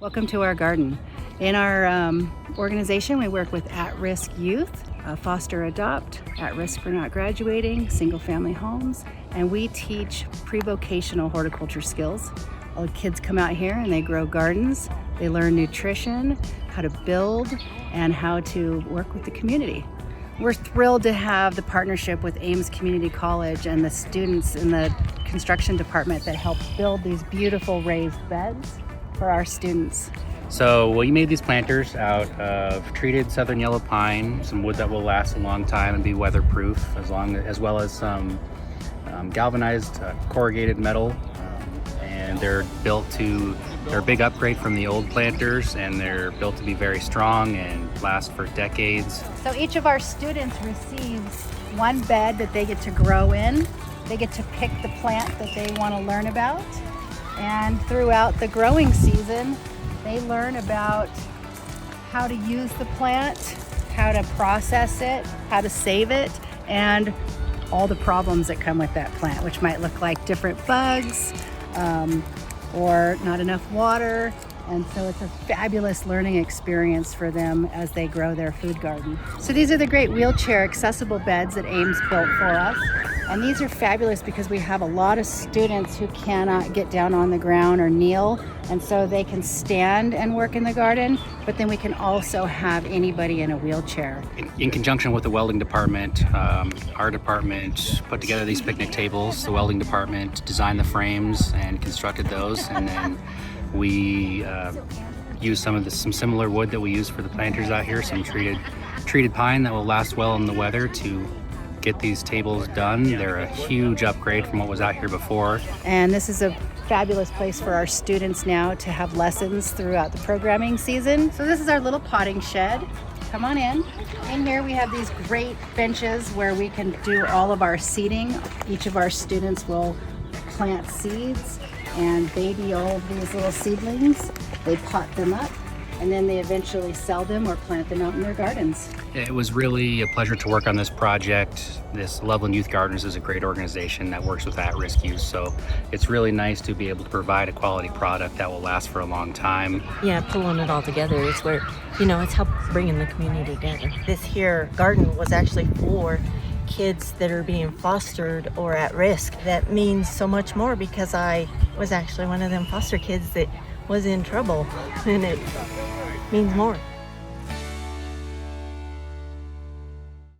Welcome to our garden. In our organization, we work with at-risk youth, foster adopt, at risk for not graduating, single-family homes, and we teach pre-vocational horticulture skills. All the kids come out here and they grow gardens. They learn nutrition, how to build, and how to work with the community. We're thrilled to have the partnership with Ames Community College and the students in the construction department that help build these beautiful raised beds for our students. So we made these planters out of treated southern yellow pine, some wood that will last a long time and be weatherproof, as well as some galvanized corrugated metal. And they're a big upgrade from the old planters, and they're built to be very strong and last for decades. So each of our students receives one bed that they get to grow in. They get to pick the plant that they want to learn about. And throughout the growing season, they learn about how to use the plant, how to process it, how to save it, and all the problems that come with that plant, which might look like different bugs or not enough water. And so it's a fabulous learning experience for them as they grow their food garden. So these are the great wheelchair accessible beds that Ames built for us. And these are fabulous because we have a lot of students who cannot get down on the ground or kneel. And so they can stand and work in the garden, but then we can also have anybody in a wheelchair. In conjunction with the welding department, our department put together these picnic tables. The welding department designed the frames and constructed those, and then we use some similar wood that we use for the planters out here, some treated pine that will last well in the weather to get these tables done. They're a huge upgrade from what was out here before. And this is a fabulous place for our students now to have lessons throughout the programming season. So this is our little potting shed. Come on in. In here we have these great benches where we can do all of our seeding. Each of our students will plant seeds and baby all of these little seedlings. They pot them up, and then they eventually sell them or plant them out in their gardens. It was really a pleasure to work on this project. This Loveland Youth Gardeners is a great organization that works with at-risk youth, so it's really nice to be able to provide a quality product that will last for a long time. Yeah, pulling it all together is where, it's helped bringing the community together. This here garden was actually for kids that are being fostered or at risk. That means so much more because I was actually one of them foster kids that was in trouble, and it means more.